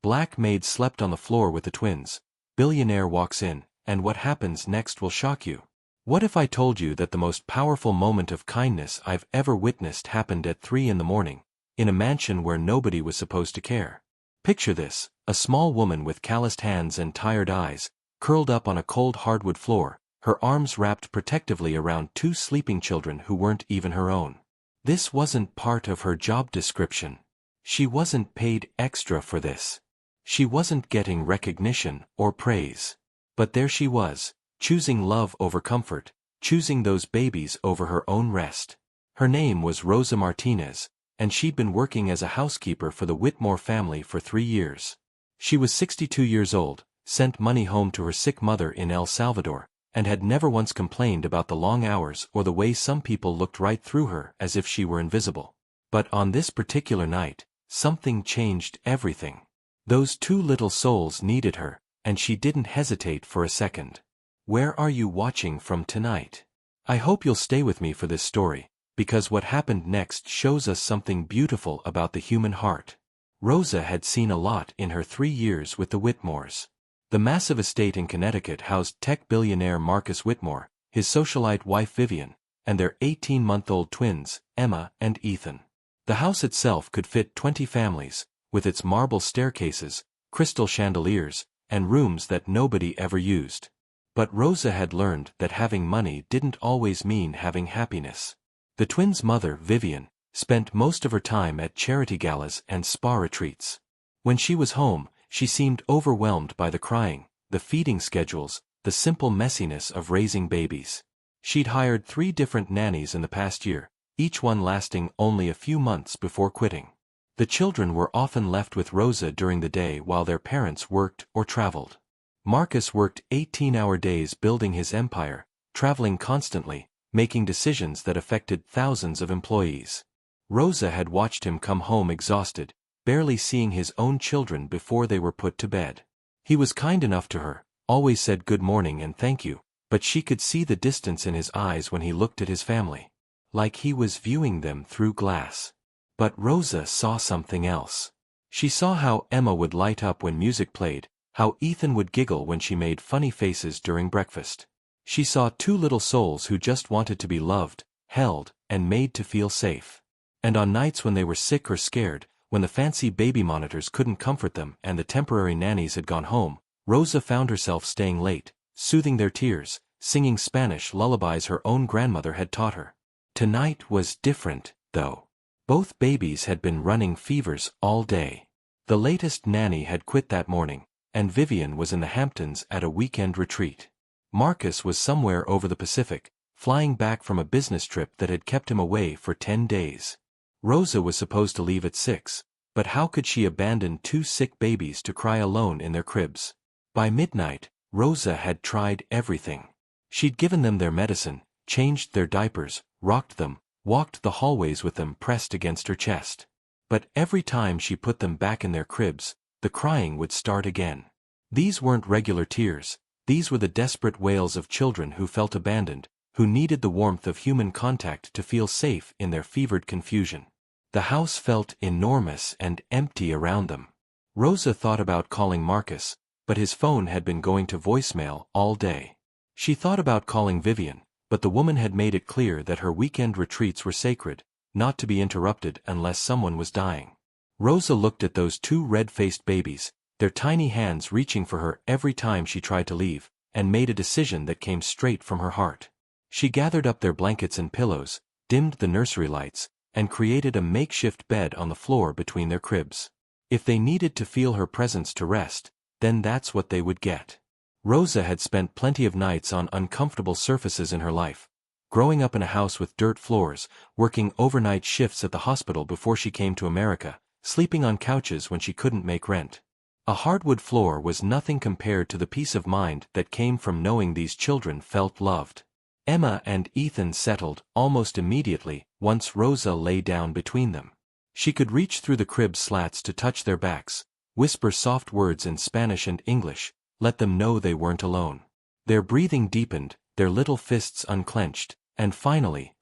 Black Maid slept on the floor with the twins. Billionaire walks in, and what happens next will shock you. What if I told you that the most powerful moment of kindness I've ever witnessed happened at 3 in the morning, in a mansion where nobody was supposed to care? Picture this, a small woman with calloused hands and tired eyes, curled up on a cold hardwood floor, her arms wrapped protectively around 2 sleeping children who weren't even her own. This wasn't part of her job description. She wasn't paid extra for this. She wasn't getting recognition or praise. But there she was, choosing love over comfort, choosing those babies over her own rest. Her name was Rosa Martinez, and she'd been working as a housekeeper for the Whitmore family for 3 years. She was 62 years old, sent money home to her sick mother in El Salvador, and had never once complained about the long hours or the way some people looked right through her as if she were invisible. But on this particular night, something changed everything. Those 2 little souls needed her, and she didn't hesitate for a second. Where are you watching from tonight? I hope you'll stay with me for this story, because what happened next shows us something beautiful about the human heart. Rosa had seen a lot in her 3 years with the Whitmores. The massive estate in Connecticut housed tech billionaire Marcus Whitmore, his socialite wife Vivian, and their 18-month-old twins, Emma and Ethan. The house itself could fit 20 families, with its marble staircases, crystal chandeliers, and rooms that nobody ever used. But Rosa had learned that having money didn't always mean having happiness. The twins' mother, Vivian, spent most of her time at charity galas and spa retreats. When she was home, she seemed overwhelmed by the crying, the feeding schedules, the simple messiness of raising babies. She'd hired 3 different nannies in the past year, each one lasting only a few months before quitting. The children were often left with Rosa during the day while their parents worked or traveled. Marcus worked 18-hour days building his empire, traveling constantly, making decisions that affected thousands of employees. Rosa had watched him come home exhausted, barely seeing his own children before they were put to bed. He was kind enough to her, always said good morning and thank you, but she could see the distance in his eyes when he looked at his family. Like he was viewing them through glass. But Rosa saw something else. She saw how Emma would light up when music played, how Ethan would giggle when she made funny faces during breakfast. She saw 2 little souls who just wanted to be loved, held, and made to feel safe. And on nights when they were sick or scared, when the fancy baby monitors couldn't comfort them and the temporary nannies had gone home, Rosa found herself staying late, soothing their tears, singing Spanish lullabies her own grandmother had taught her. Tonight was different, though. Both babies had been running fevers all day. The latest nanny had quit that morning, and Vivian was in the Hamptons at a weekend retreat. Marcus was somewhere over the Pacific, flying back from a business trip that had kept him away for 10 days. Rosa was supposed to leave at 6, but how could she abandon 2 sick babies to cry alone in their cribs? By midnight, Rosa had tried everything. She'd given them their medicine, changed their diapers, rocked them, walked the hallways with them pressed against her chest. But every time she put them back in their cribs, the crying would start again. These weren't regular tears, these were the desperate wails of children who felt abandoned, who needed the warmth of human contact to feel safe in their fevered confusion. The house felt enormous and empty around them. Rosa thought about calling Marcus, but his phone had been going to voicemail all day. She thought about calling Vivian, but the woman had made it clear that her weekend retreats were sacred, not to be interrupted unless someone was dying. Rosa looked at those 2 red-faced babies, their tiny hands reaching for her every time she tried to leave, and made a decision that came straight from her heart. She gathered up their blankets and pillows, dimmed the nursery lights, and created a makeshift bed on the floor between their cribs. If they needed to feel her presence to rest, then that's what they would get. Rosa had spent plenty of nights on uncomfortable surfaces in her life, growing up in a house with dirt floors, working overnight shifts at the hospital before she came to America, sleeping on couches when she couldn't make rent. A hardwood floor was nothing compared to the peace of mind that came from knowing these children felt loved. Emma and Ethan settled almost immediately once Rosa lay down between them. She could reach through the crib slats to touch their backs, whisper soft words in Spanish and English, let them know they weren't alone. Their breathing deepened, their little fists unclenched, and finally,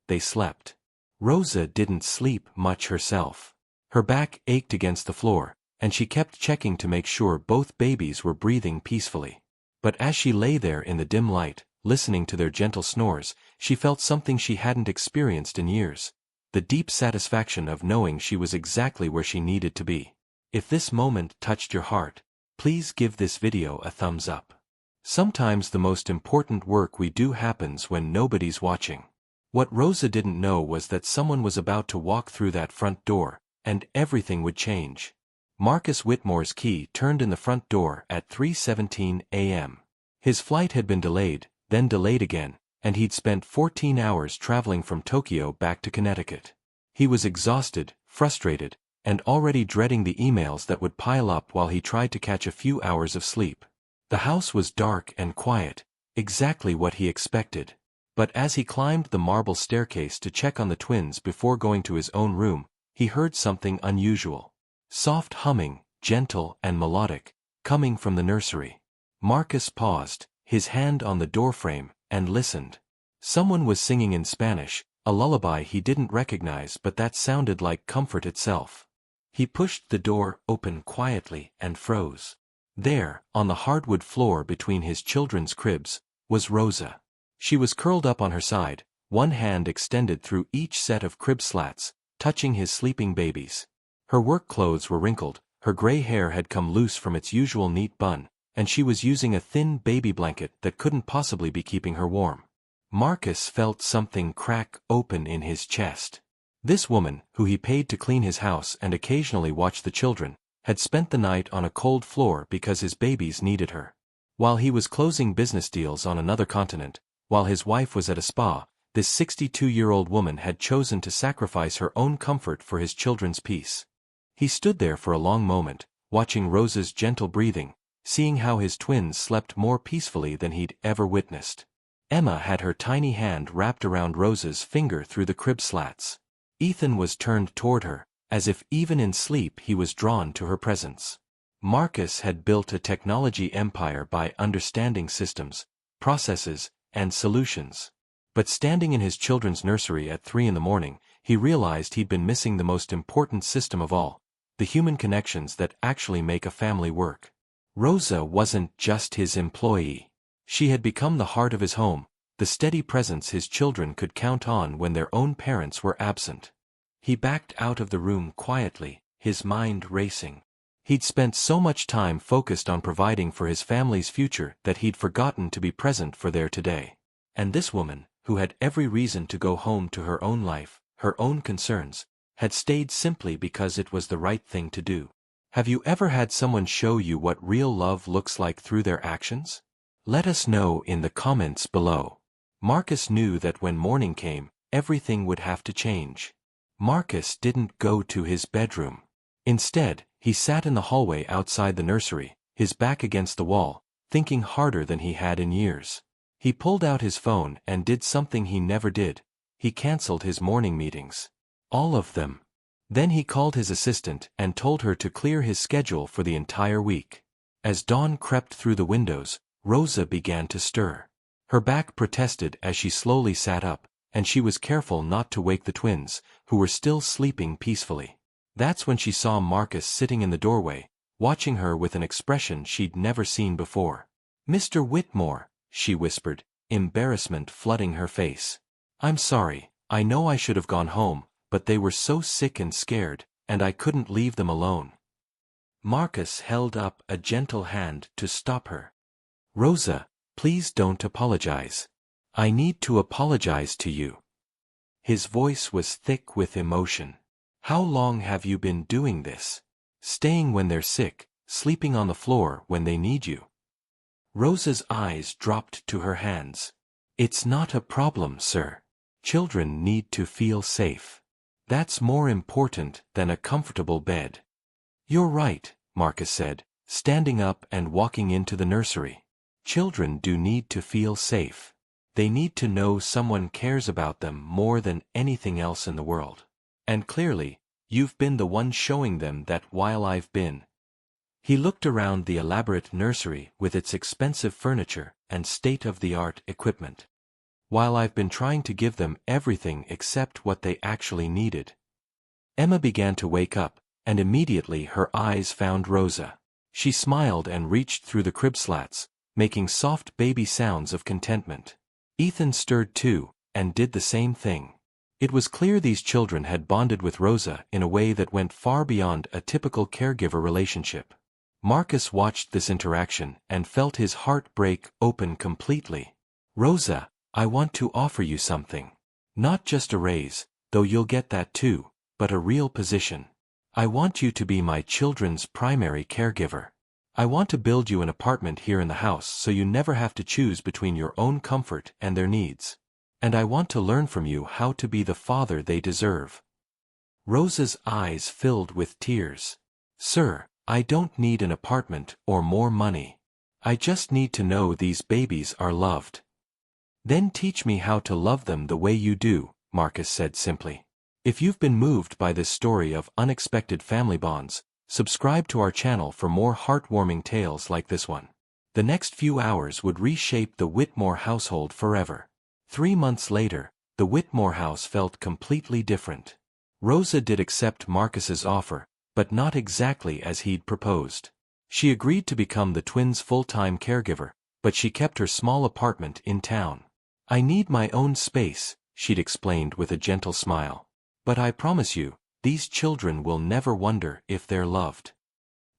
they slept. Rosa didn't sleep much herself. Her back ached against the floor, and she kept checking to make sure both babies were breathing peacefully. But as she lay there in the dim light, listening to their gentle snores, she felt something she hadn't experienced in years. The deep satisfaction of knowing she was exactly where she needed to be. If this moment touched your heart, please give this video a thumbs up. Sometimes the most important work we do happens when nobody's watching. What Rosa didn't know was that someone was about to walk through that front door, and everything would change. Marcus Whitmore's key turned in the front door at 3:17 a.m. His flight had been delayed, then delayed again, and he'd spent 14 hours traveling from Tokyo back to Connecticut. He was exhausted, frustrated, and already dreading the emails that would pile up while he tried to catch a few hours of sleep. The house was dark and quiet, exactly what he expected. But as he climbed the marble staircase to check on the twins before going to his own room, he heard something unusual. Soft humming, gentle and melodic, coming from the nursery. Marcus paused, his hand on the doorframe, and listened. Someone was singing in Spanish, a lullaby he didn't recognize, but that sounded like comfort itself. He pushed the door open quietly and froze. There, on the hardwood floor between his children's cribs, was Rosa. She was curled up on her side, one hand extended through each set of crib slats, touching his sleeping babies. Her work clothes were wrinkled, her gray hair had come loose from its usual neat bun, and she was using a thin baby blanket that couldn't possibly be keeping her warm. Marcus felt something crack open in his chest. This woman, who he paid to clean his house and occasionally watch the children, had spent the night on a cold floor because his babies needed her. While he was closing business deals on another continent, while his wife was at a spa, this 62-year-old woman had chosen to sacrifice her own comfort for his children's peace. He stood there for a long moment, watching Rosa's gentle breathing, seeing how his twins slept more peacefully than he'd ever witnessed. Emma had her tiny hand wrapped around Rosa's finger through the crib slats. Ethan was turned toward her, as if even in sleep he was drawn to her presence. Marcus had built a technology empire by understanding systems, processes, and solutions. But standing in his children's nursery at 3 a.m, he realized he'd been missing the most important system of all, the human connections that actually make a family work. Rosa wasn't just his employee. She had become the heart of his home, the steady presence his children could count on when their own parents were absent. He backed out of the room quietly, his mind racing. He'd spent so much time focused on providing for his family's future that he'd forgotten to be present for their today. And this woman, who had every reason to go home to her own life, her own concerns, had stayed simply because it was the right thing to do. Have you ever had someone show you what real love looks like through their actions? Let us know in the comments below. Marcus knew that when morning came, everything would have to change. Marcus didn't go to his bedroom. Instead, he sat in the hallway outside the nursery, his back against the wall, thinking harder than he had in years. He pulled out his phone and did something he never did. He canceled his morning meetings. All of them. Then he called his assistant and told her to clear his schedule for the entire week. As dawn crept through the windows, Rosa began to stir. Her back protested as she slowly sat up, and she was careful not to wake the twins, who were still sleeping peacefully. That's when she saw Marcus sitting in the doorway, watching her with an expression she'd never seen before. "Mr. Whitmore," she whispered, embarrassment flooding her face. "I'm sorry, I know I should have gone home, but they were so sick and scared, and I couldn't leave them alone." Marcus held up a gentle hand to stop her. "Rosa, please don't apologize. I need to apologize to you." His voice was thick with emotion. "How long have you been doing this? Staying when they're sick, sleeping on the floor when they need you?" Rosa's eyes dropped to her hands. "It's not a problem, sir. Children need to feel safe. That's more important than a comfortable bed." "You're right," Marcus said, standing up and walking into the nursery. "Children do need to feel safe. They need to know someone cares about them more than anything else in the world. And clearly, you've been the one showing them that while I've been." He looked around the elaborate nursery with its expensive furniture and state-of-the-art equipment. "While I've been trying to give them everything except what they actually needed." Emma began to wake up, and immediately her eyes found Rosa. She smiled and reached through the crib slats, making soft baby sounds of contentment. Ethan stirred too, and did the same thing. It was clear these children had bonded with Rosa in a way that went far beyond a typical caregiver relationship. Marcus watched this interaction and felt his heart break open completely. "Rosa, I want to offer you something. Not just a raise, though you'll get that too, but a real position. I want you to be my children's primary caregiver. I want to build you an apartment here in the house so you never have to choose between your own comfort and their needs. And I want to learn from you how to be the father they deserve." Rosa's eyes filled with tears. "Sir, I don't need an apartment or more money. I just need to know these babies are loved." "Then teach me how to love them the way you do," Marcus said simply. If you've been moved by this story of unexpected family bonds, subscribe to our channel for more heartwarming tales like this one. The next few hours would reshape the Whitmore household forever. 3 months later, the Whitmore house felt completely different. Rosa did accept Marcus's offer, but not exactly as he'd proposed. She agreed to become the twins' full-time caregiver, but she kept her small apartment in town. "I need my own space," she'd explained with a gentle smile. "But I promise you, these children will never wonder if they're loved."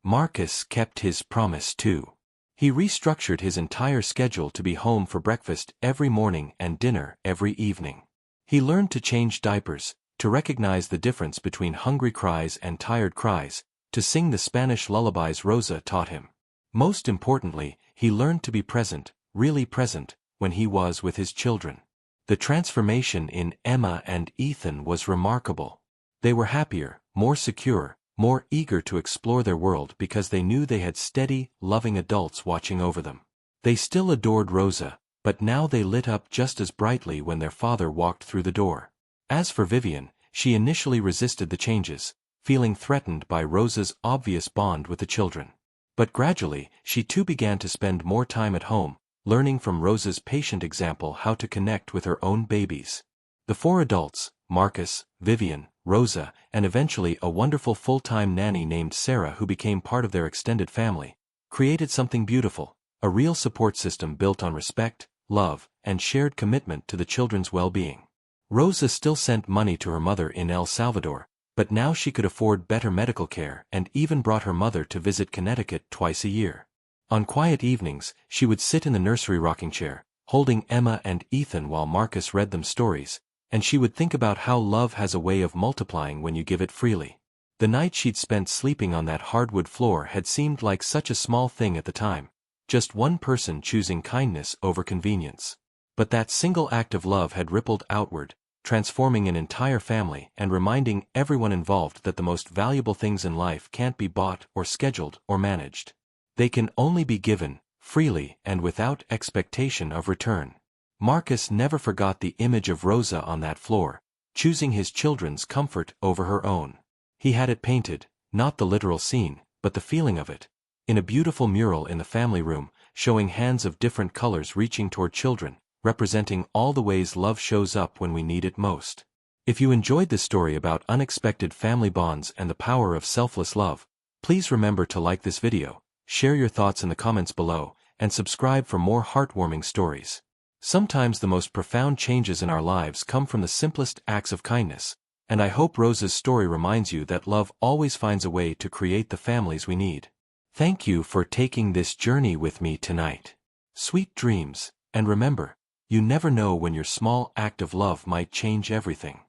Marcus kept his promise too. He restructured his entire schedule to be home for breakfast every morning and dinner every evening. He learned to change diapers, to recognize the difference between hungry cries and tired cries, to sing the Spanish lullabies Rosa taught him. Most importantly, he learned to be present, really present, when he was with his children. The transformation in Emma and Ethan was remarkable. They were happier, more secure, more eager to explore their world because they knew they had steady, loving adults watching over them. They still adored Rosa, but now they lit up just as brightly when their father walked through the door. As for Vivian, she initially resisted the changes, feeling threatened by Rosa's obvious bond with the children. But gradually, she too began to spend more time at home, learning from Rosa's patient example how to connect with her own babies. The 4 adults, Marcus, Vivian, Rosa, and eventually a wonderful full-time nanny named Sarah who became part of their extended family, created something beautiful, a real support system built on respect, love, and shared commitment to the children's well-being. Rosa still sent money to her mother in El Salvador, but now she could afford better medical care and even brought her mother to visit Connecticut twice a year. On quiet evenings, she would sit in the nursery rocking chair, holding Emma and Ethan while Marcus read them stories, and she would think about how love has a way of multiplying when you give it freely. The night she'd spent sleeping on that hardwood floor had seemed like such a small thing at the time, just one person choosing kindness over convenience. But that single act of love had rippled outward, transforming an entire family and reminding everyone involved that the most valuable things in life can't be bought or scheduled or managed. They can only be given, freely and without expectation of return. Marcus never forgot the image of Rosa on that floor, choosing his children's comfort over her own. He had it painted, not the literal scene, but the feeling of it, in a beautiful mural in the family room, showing hands of different colors reaching toward children, representing all the ways love shows up when we need it most. If you enjoyed this story about unexpected family bonds and the power of selfless love, please remember to like this video, share your thoughts in the comments below, and subscribe for more heartwarming stories. Sometimes the most profound changes in our lives come from the simplest acts of kindness, and I hope Rosa's story reminds you that love always finds a way to create the families we need. Thank you for taking this journey with me tonight. Sweet dreams, and remember, you never know when your small act of love might change everything.